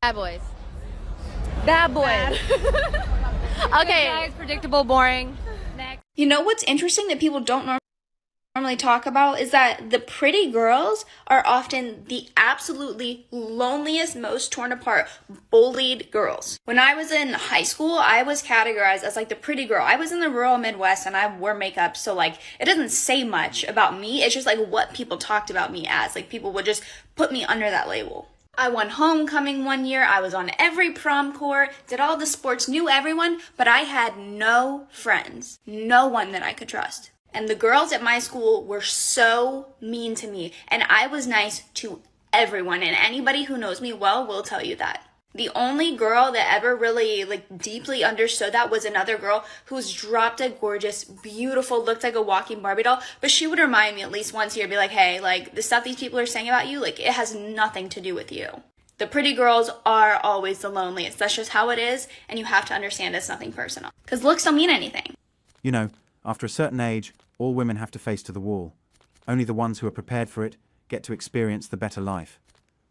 Bad boys. Bad boys. Okay. Guys, predictable, boring. Next. You know what's interesting that people don't normally talk about is that the pretty girls are often the absolutely loneliest, most torn apart, bullied girls. When I was in high school, I was categorized as like the pretty girl. I was in the rural Midwest and I wore makeup, so like it doesn't say much about me. It's just like what people talked about me as. Like people would just put me under that label. I won homecoming one year, I was on every prom corps, did all the sports, knew everyone, but I had no friends. No one that I could trust. And the girls at my school were so mean to me, and I was nice to everyone, and anybody who knows me well will tell you that. The only girl that ever really deeply understood that was another girl who's drop dead gorgeous, beautiful, looked like a walking Barbie doll, but she would remind me at least once a year, be like, hey, like the stuff these people are saying about you, like it has nothing to do with you. The pretty girls are always the loneliest. That's just how it is, and you have to understand it's nothing personal. Because looks don't mean anything. You know, after a certain age, all women have to face to the wall. Only the ones who are prepared for it get to experience the better life.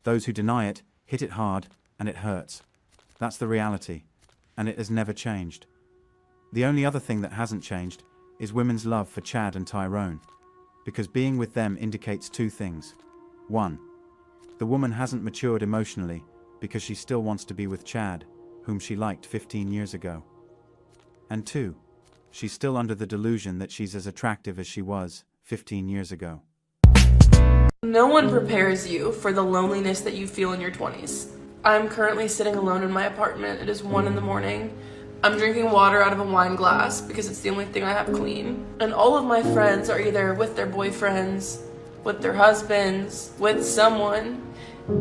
Those who deny it hit it hard, and it hurts. That's the reality, and it has never changed. The only other thing that hasn't changed is women's love for Chad and Tyrone, because being with them indicates two things. One, the woman hasn't matured emotionally because she still wants to be with Chad, whom she liked 15 years ago. And two, she's still under the delusion that she's as attractive as she was 15 years ago. No one prepares you for the loneliness that you feel in your 20s. I'm currently sitting alone in my apartment. It is 1 in the morning. I'm drinking water out of a wine glass because it's the only thing I have clean. And all of my friends are either with their boyfriends, with their husbands, with someone.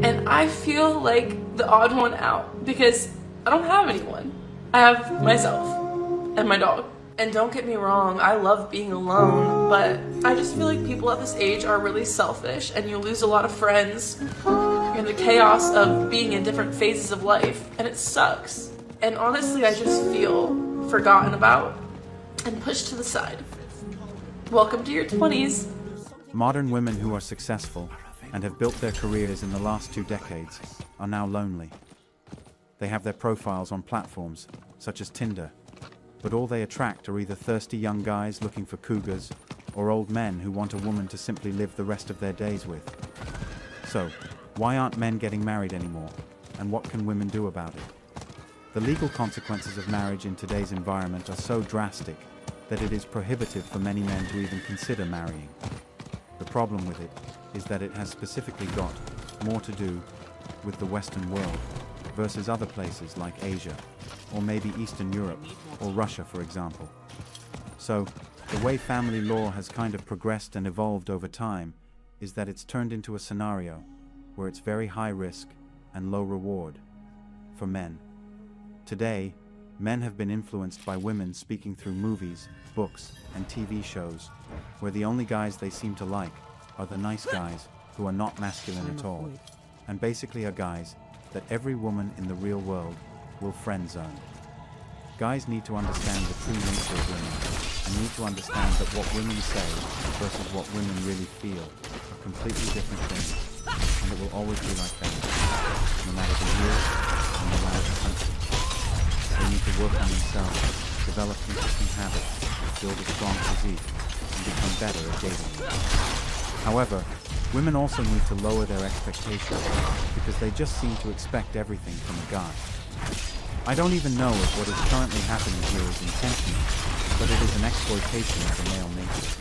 And I feel like the odd one out because I don't have anyone. I have myself and my dog. And don't get me wrong, I love being alone, but I just feel like people at this age are really selfish and you lose a lot of friends in the chaos of being in different phases of life, and it sucks. And honestly, I just feel forgotten about and pushed to the side. Welcome to your 20s. Modern women who are successful and have built their careers in the last 2 decades are now lonely. They have their profiles on platforms such as Tinder, but all they attract are either thirsty young guys looking for cougars or old men who want a woman to simply live the rest of their days with. So, why aren't men getting married anymore, and what can women do about it? The legal consequences of marriage in today's environment are so drastic that it is prohibitive for many men to even consider marrying. The problem with it is that it has specifically got more to do with the Western world versus other places like Asia, or maybe Eastern Europe, or Russia, for example. So, the way family law has kind of progressed and evolved over time is that it's turned into a scenario where it's very high risk and low reward for men. Today, men have been influenced by women speaking through movies, books, and TV shows, where the only guys they seem to like are the nice guys who are not masculine at all, and basically are guys that every woman in the real world will friend zone. Guys need to understand the true nature of women, and need to understand that what women say versus what women really feel are completely different things, and it will always be like that, no matter the year and no matter the country. They need to work on themselves, develop interesting habits, build a strong physique, and become better at dating. However, women also need to lower their expectations because they just seem to expect everything from a guy. I don't even know if what is currently happening here is intentional, but it is an exploitation of the male nature.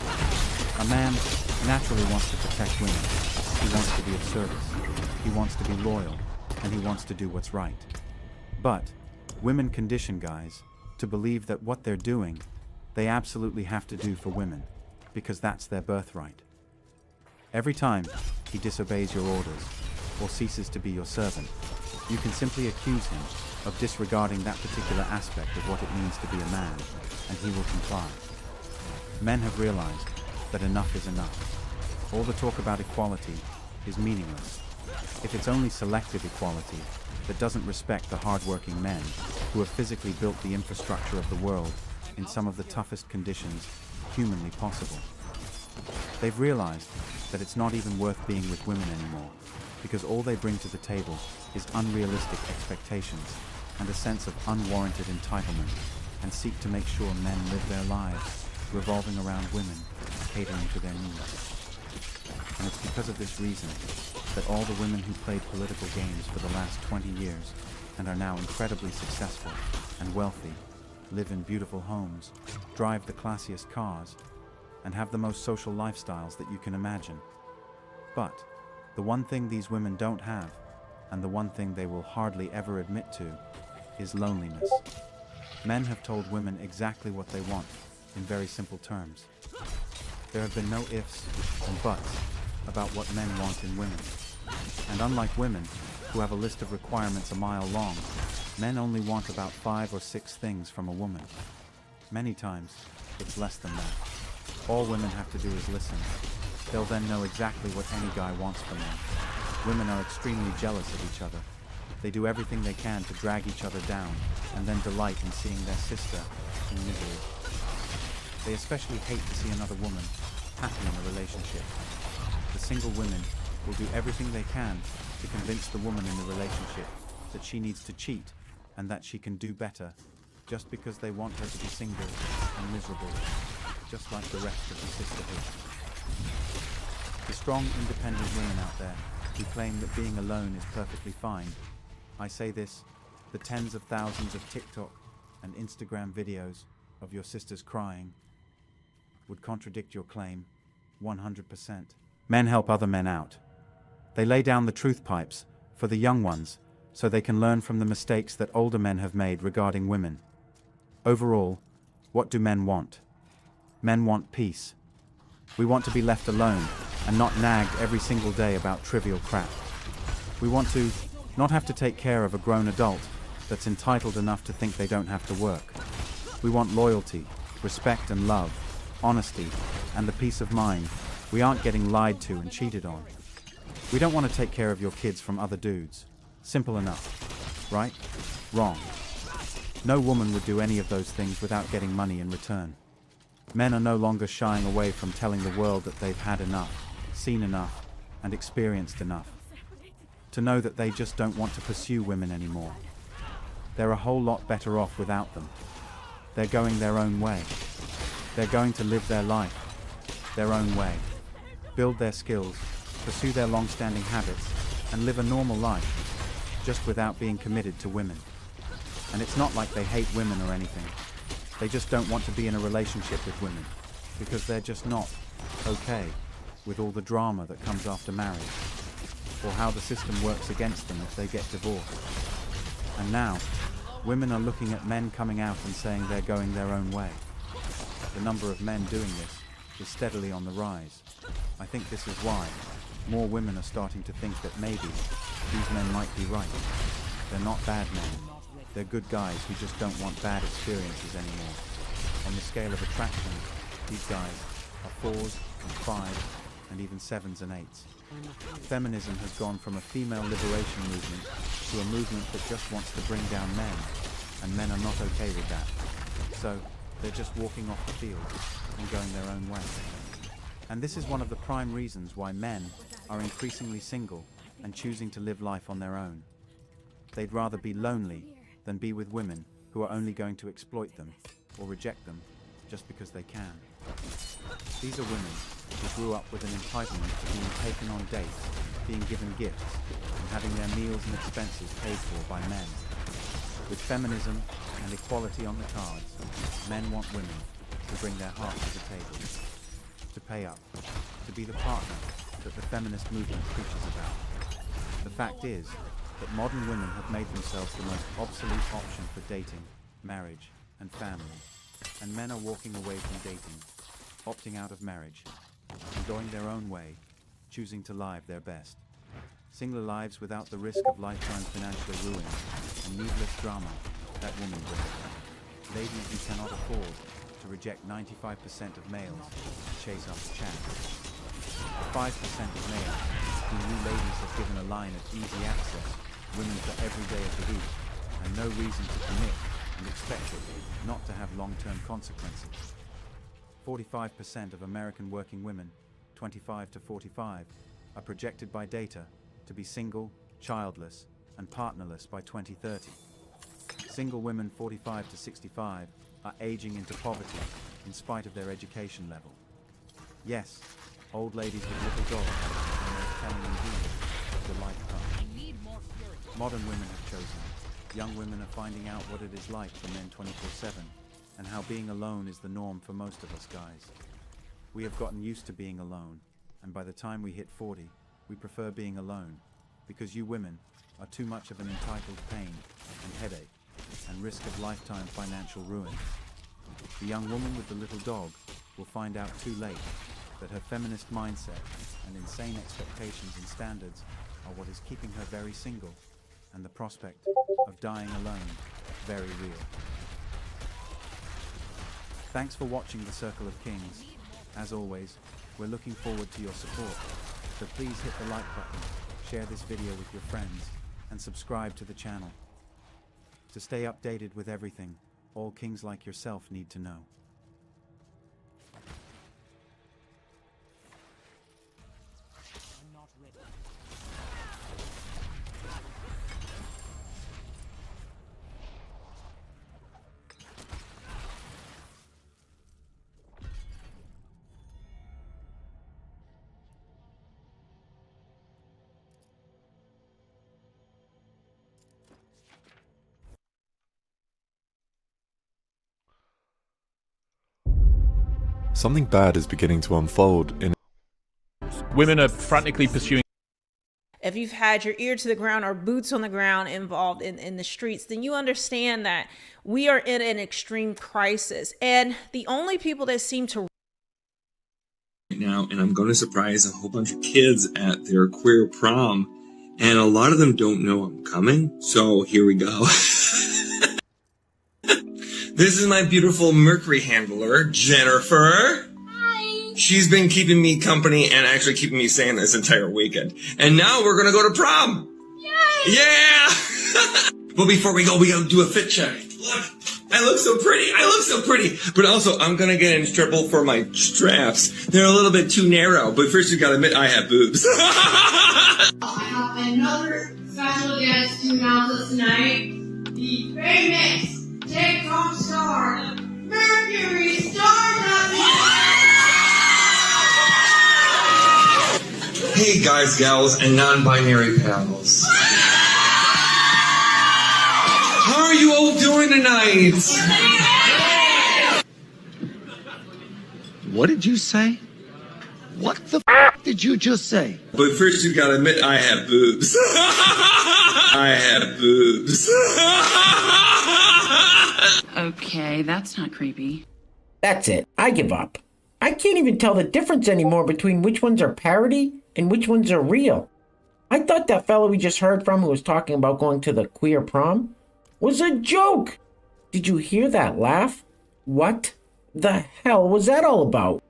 A man naturally wants to protect women. He wants to be of service. He wants to be loyal, and he wants to do what's right. But women condition guys to believe that what they're doing, they absolutely have to do for women, because that's their birthright. Every time he disobeys your orders or ceases to be your servant, you can simply accuse him of disregarding that particular aspect of what it means to be a man, and he will comply. Men have realized that enough is enough. All the talk about equality is meaningless. If it's only selective equality that doesn't respect the hard-working men who have physically built the infrastructure of the world in some of the toughest conditions humanly possible. They've realized that it's not even worth being with women anymore, because all they bring to the table is unrealistic expectations and a sense of unwarranted entitlement, and seek to make sure men live their lives revolving around women, catering to their needs. And it's because of this reason that all the women who played political games for the last 20 years and are now incredibly successful and wealthy, live in beautiful homes, drive the classiest cars, and have the most social lifestyles that you can imagine. But the one thing these women don't have, and the one thing they will hardly ever admit to, is loneliness. Men have told women exactly what they want, in very simple terms. There have been no ifs and buts about what men want in women. And unlike women, who have a list of requirements a mile long, men only want about 5 or 6 things from a woman. Many times, it's less than that. All women have to do is listen. They'll then know exactly what any guy wants from them. Women are extremely jealous of each other. They do everything they can to drag each other down, and then delight in seeing their sister in misery. They especially hate to see another woman happy in a relationship. The single women will do everything they can to convince the woman in the relationship that she needs to cheat and that she can do better, just because they want her to be single and miserable, just like the rest of the sisterhood. The strong, independent women out there who claim that being alone is perfectly fine. I say this, the tens of thousands of TikTok and Instagram videos of your sisters crying would contradict your claim 100%. Men help other men out. They lay down the truth pipes for the young ones so they can learn from the mistakes that older men have made regarding women. Overall, what do men want? Men want peace. We want to be left alone and not nagged every single day about trivial crap. We want to not have to take care of a grown adult that's entitled enough to think they don't have to work. We want loyalty, respect and love, honesty, and the peace of mind we aren't getting lied to and cheated on. We don't want to take care of your kids from other dudes. Simple enough, right? Wrong. No woman would do any of those things without getting money in return. Men are no longer shying away from telling the world that they've had enough, seen enough, and experienced enough. To know that they just don't want to pursue women anymore. They're a whole lot better off without them. They're going their own way. They're going to live their life their own way, build their skills, pursue their long-standing habits, and live a normal life, just without being committed to women. And it's not like they hate women or anything. They just don't want to be in a relationship with women, because they're just not okay with all the drama that comes after marriage, or how the system works against them if they get divorced. And now, women are looking at men coming out and saying they're going their own way. The number of men doing this is steadily on the rise. I think this is why more women are starting to think that maybe these men might be right. They're not bad men. They're good guys who just don't want bad experiences anymore. On the scale of attraction, these guys are 4s and 5s and even 7s and 8s. Feminism has gone from a female liberation movement to a movement that just wants to bring down men, and men are not okay with that. So they're just walking off the field and going their own way. And this is one of the prime reasons why men are increasingly single and choosing to live life on their own. They'd rather be lonely than be with women who are only going to exploit them or reject them just because they can. These are women who grew up with an entitlement to being taken on dates, being given gifts, and having their meals and expenses paid for by men. With feminism and equality on the cards, men want women to bring their heart to the table, to pay up, to be the partner that the feminist movement preaches about. The fact is that modern women have made themselves the most obsolete option for dating, marriage, and family, and men are walking away from dating, opting out of marriage, and going their own way, choosing to live their best. Single lives without the risk of lifetime financial ruin and needless drama that women bring. Ladies who cannot afford to reject 95% of males to chase after chance. 5% of males who new ladies have given a line of easy access, women for every day of the week, and no reason to commit and expect it not to have long-term consequences. 45% of American working women, 25 to 45, are projected by data to be single, childless, and partnerless by 2030. Single women 45 to 65 are aging into poverty in spite of their education level. Yes, old ladies with little dogs and their telling indeed of the life path. Modern women have chosen. Young women are finding out what it is like for men 24/7 and how being alone is the norm for most of us guys. We have gotten used to being alone, and by the time we hit 40, we prefer being alone because you women are too much of an entitled pain and headache and risk of lifetime financial ruin. The young woman with the little dog will find out too late that her feminist mindset and insane expectations and standards are what is keeping her very single, and the prospect of dying alone very real. Thanks for watching The Circle of Kings. As always, we're looking forward to your support, so please hit the like button, share this video with your friends, and subscribe to the channel. To stay updated with everything all kings like yourself need to know. Something bad is beginning to unfold in Women are frantically pursuing. If you've had your ear to the ground or boots on the ground involved in the streets, then you understand that we are in an extreme crisis. And the only people that seem to now, and I'm going to surprise a whole bunch of kids at their queer prom, and a lot of them don't know I'm coming, so here we go. This is my beautiful Mercury handler, Jennifer. Hi. She's been keeping me company and actually keeping me sane this entire weekend. And now we're going to go to prom. Yay! Yeah! But before we go, we got to do a fit check. Look, I look so pretty. I look so pretty. But also, I'm going to get in trouble for my straps. They're a little bit too narrow. But first, you got to admit I have boobs. I have another special guest to announce us tonight. The famous TikTok star, Mercury Stardust. Hey guys, gals, and non-binary pals. How are you all doing tonight? What did you say? What the f did you just say? But first you gotta admit I have boobs. I have boobs. Okay, that's not creepy. That's it. I give up. I can't even tell the difference anymore between which ones are parody and which ones are real. I thought that fellow we just heard from who was talking about going to the queer prom was a joke. Did you hear that laugh? What the hell was that all about?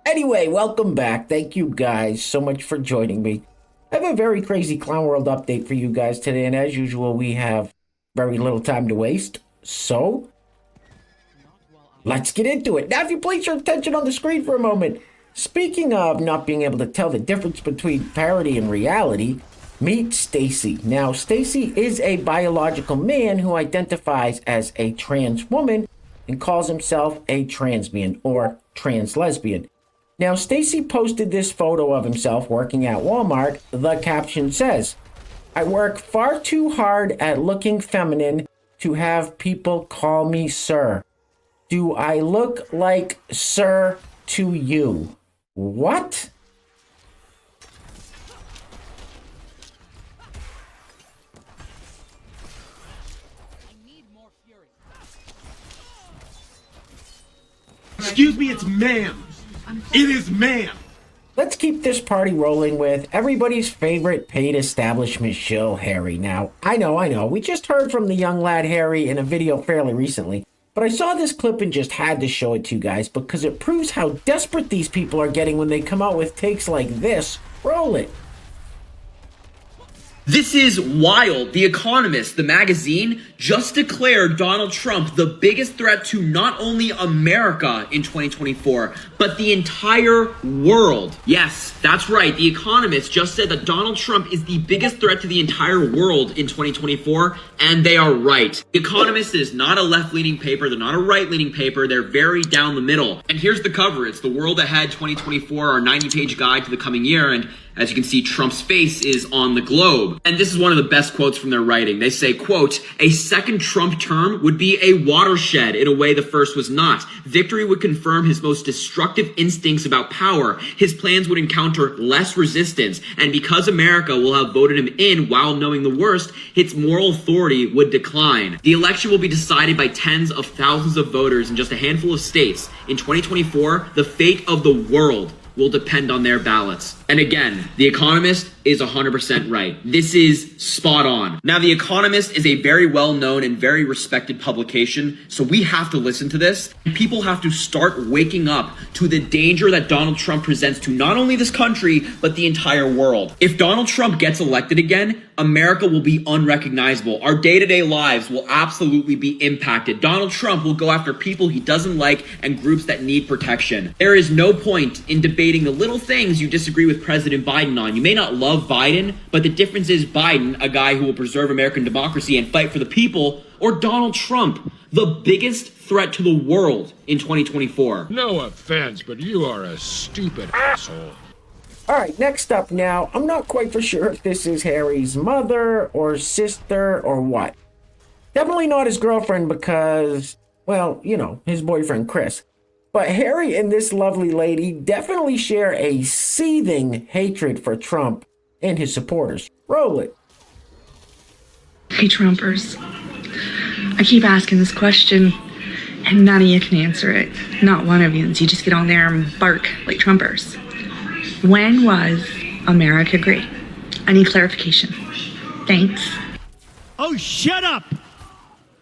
Anyway, welcome back. Thank you guys so much for joining me. I have a very crazy Clown World update for you guys today, and as usual, we have very little time to waste. So, let's get into it. Now, if you place your attention on the screen for a moment, speaking of not being able to tell the difference between parody and reality, meet Stacy. Now, Stacy is a biological man who identifies as a trans woman and calls himself a transman or trans lesbian. Now, Stacy posted this photo of himself working at Walmart. The caption says, "I work far too hard at looking feminine to have people call me sir. Do I look like sir to you?" What? Excuse me, it's ma'am. It is ma'am. Let's keep this party rolling with everybody's favorite paid establishment shill, Harry. Now, I know, we just heard from the young lad Harry in a video fairly recently, but I saw this clip and just had to show it to you guys because it proves how desperate these people are getting when they come out with takes like this. Roll it. This is wild. The Economist, the magazine, just declared Donald Trump the biggest threat to not only America in 2024, but the entire world. Yes, that's right. The Economist just said that Donald Trump is the biggest threat to the entire world in 2024, and they are right. The Economist is not a left-leaning paper. They're not a right-leaning paper. They're very down the middle. And here's the cover. It's The World Ahead 2024, our 90-page guide to the coming year, and as you can see, Trump's face is on the globe. And this is one of the best quotes from their writing. They say, quote, "A second Trump term would be a watershed in a way the first was not. Victory would confirm his most destructive instincts about power. His plans would encounter less resistance. And because America will have voted him in while knowing the worst, its moral authority would decline. The election will be decided by tens of thousands of voters in just a handful of states. In 2024, the fate of the world will depend on their ballots." And again, The Economist is 100% right. This is spot on. Now, The Economist is a very well-known and very respected publication, so we have to listen to this. People have to start waking up to the danger that Donald Trump presents to not only this country, but the entire world. If Donald Trump gets elected again, America will be unrecognizable. Our day-to-day lives will absolutely be impacted. Donald Trump will go after people he doesn't like and groups that need protection. There is no point in debating the little things you disagree with President Biden on. You may not love Biden, but the difference is Biden, a guy who will preserve American democracy and fight for the people, or Donald Trump, the biggest threat to the world in 2024. No offense, but you are a stupid asshole. All right, next up now, I'm not quite for sure if this is Harry's mother or sister or what. Definitely not his girlfriend because, well, you know, his boyfriend Chris. But Harry and this lovely lady definitely share a seething hatred for Trump and his supporters. Roll it. Hey, Trumpers. I keep asking this question, and none of you can answer it. Not one of you. You just get on there and bark like Trumpers. When was America great? I need clarification. Thanks. Oh, shut up,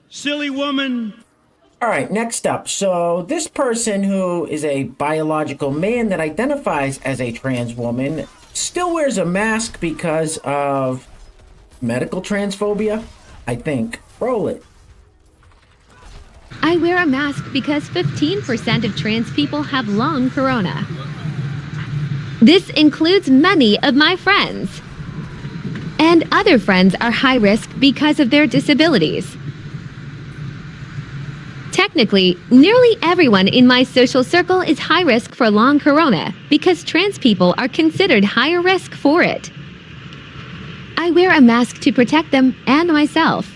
silly woman. All right, next up. So this person who is a biological man that identifies as a trans woman still wears a mask because of medical transphobia, I think. Roll it. I wear a mask because 15% of trans people have long corona. This includes many of my friends. And other friends are high risk because of their disabilities. Technically, nearly everyone in my social circle is high risk for long corona because trans people are considered higher risk for it. I wear a mask to protect them and myself.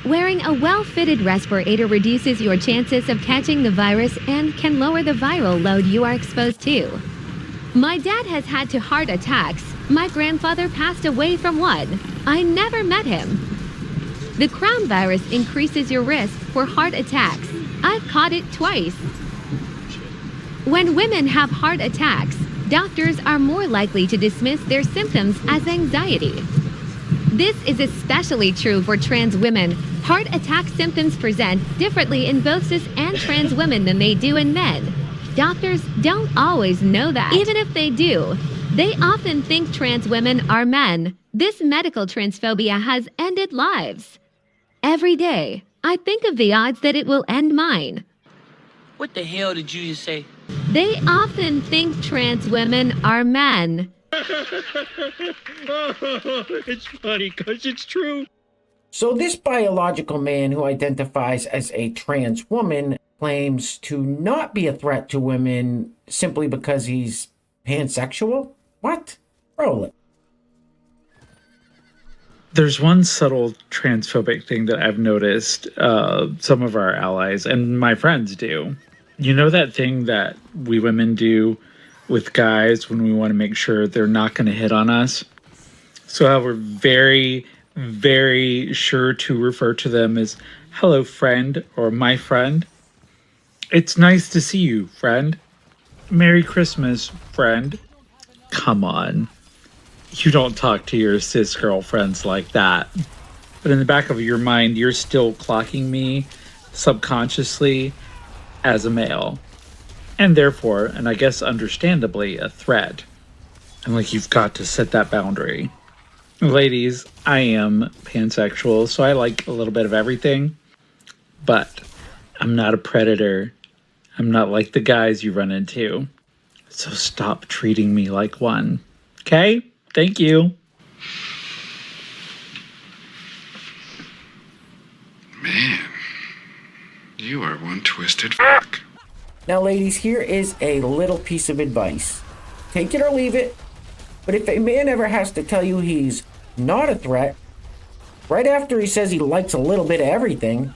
Wearing a well-fitted respirator reduces your chances of catching the virus and can lower the viral load you are exposed to. My dad has had 2 heart attacks. My grandfather passed away from one. I never met him. The crown virus increases your risk for heart attacks. I've caught it twice. When women have heart attacks, doctors are more likely to dismiss their symptoms as anxiety. This is especially true for trans women. Heart attack symptoms present differently in both cis and trans women than they do in men. Doctors don't always know that. Even if they do, they often think trans women are men. This medical transphobia has ended lives. Every day, I think of the odds that it will end mine. What the hell did you just say? They often think trans women are men. It's funny because it's true. So this biological man who identifies as a trans woman claims to not be a threat to women simply because he's pansexual? What? Roll it. There's one subtle transphobic thing that I've noticed some of our allies and my friends do. You know that thing that we women do with guys when we want to make sure they're not going to hit on us? So how we're very, very sure to refer to them as hello, friend, or my friend. It's nice to see you, friend. Merry Christmas, friend. Come on. You don't talk to your cis girlfriends like that. But in the back of your mind, you're still clocking me subconsciously as a male. And therefore, and I guess understandably, a threat. And like, you've got to set that boundary. Ladies, I am pansexual, so I like a little bit of everything, but I'm not a predator. I'm not like the guys you run into. So stop treating me like one. Okay? Thank you. Man, you are one twisted fuck. Now, ladies, here is a little piece of advice. Take it or leave it, but if a man ever has to tell you he's not a threat, right after he says he likes a little bit of everything,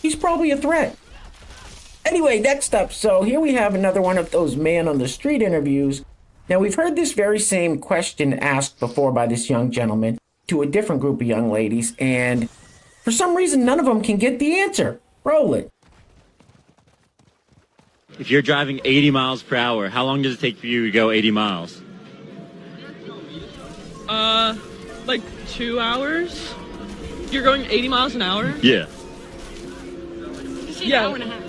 he's probably a threat. Anyway, next up, so here we have another one of those man on the street interviews. Now, we've heard this very same question asked before by this young gentleman to a different group of young ladies, and for some reason, none of them can get the answer. Roll it. If you're driving 80 miles per hour, how long does it take for you to go 80 miles? Like 2 hours? You're going 80 miles an hour? Yeah. Yeah. Hour and a half.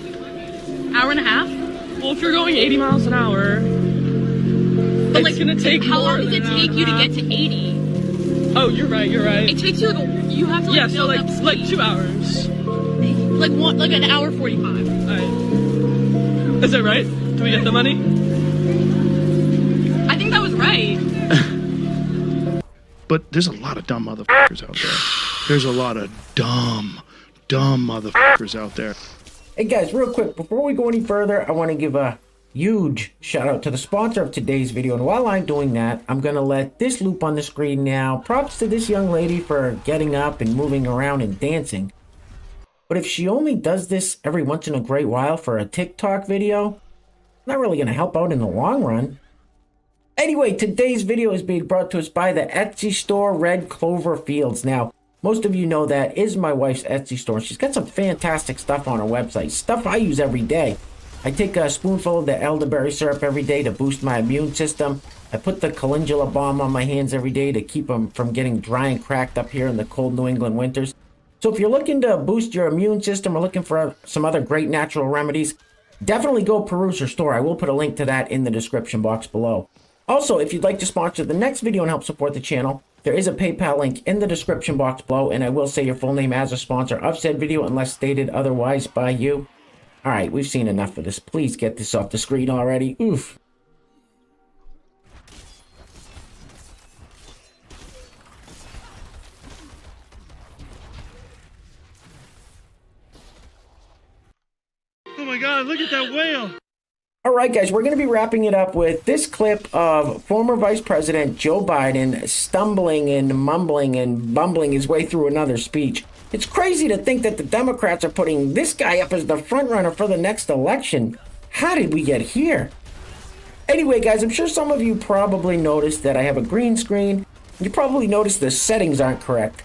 Hour and a half? Well, if you're going 80 miles an hour, But it's gonna take how more long does it than an take hour you to and a get to 80? half. Oh, you're right. It takes you you have to Yeah, so build up like speed. 2 hours. Like an hour 45. Alright. Is that right? Do we get the money? I think that was right. But there's a lot of dumb motherfuckers out there. There's a lot of dumb motherfuckers out there. Hey guys, real quick, before we go any further, I want to give a huge shout out to the sponsor of today's video. And while I'm doing that, I'm going to let this loop on the screen now. Props to this young lady for getting up and moving around and dancing. But if she only does this every once in a great while for a TikTok video, not really going to help out in the long run. Anyway, today's video is being brought to us by the Etsy store Red Clover Fields. Now, most of you know that is my wife's Etsy store. She's got some fantastic stuff on her website, stuff I use every day. I take a spoonful of the elderberry syrup every day to boost my immune system. I put the calendula balm on my hands every day to keep them from getting dry and cracked up here in the cold New England winters. So if you're looking to boost your immune system or looking for some other great natural remedies, definitely go peruse her store. I will put a link to that in the description box below. Also, if you'd like to sponsor the next video and help support the channel, there is a PayPal link in the description box below, and I will say your full name as a sponsor of said video unless stated otherwise by you. Alright, we've seen enough of this. Please get this off the screen already. Oof. Oh my god, look at that whale! Alright guys, we're going to be wrapping it up with this clip of former Vice President Joe Biden stumbling and mumbling and bumbling his way through another speech. It's crazy to think that the Democrats are putting this guy up as the frontrunner for the next election. How did we get here? Anyway guys, I'm sure some of you probably noticed that I have a green screen. You probably noticed the settings aren't correct.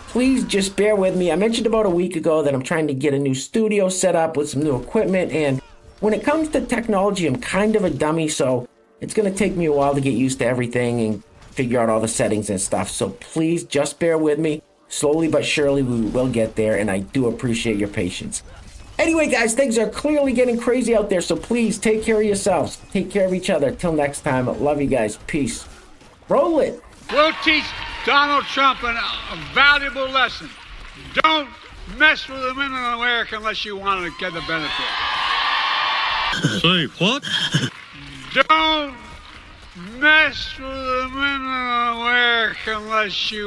Please just bear with me. I mentioned about a week ago that I'm trying to get a new studio set up with some new equipment, and when it comes to technology, I'm kind of a dummy, so it's going to take me a while to get used to everything and figure out all the settings and stuff. So please just bear with me. Slowly but surely we will get there, and I do appreciate your patience. Anyway, guys, things are clearly getting crazy out there, so please take care of yourselves. Take care of each other. Till next time, love you guys. Peace. Roll it. We'll teach Donald Trump a valuable lesson. Don't mess with the women in America unless you want to get the benefit. Say what? Don't mess with the women in America unless you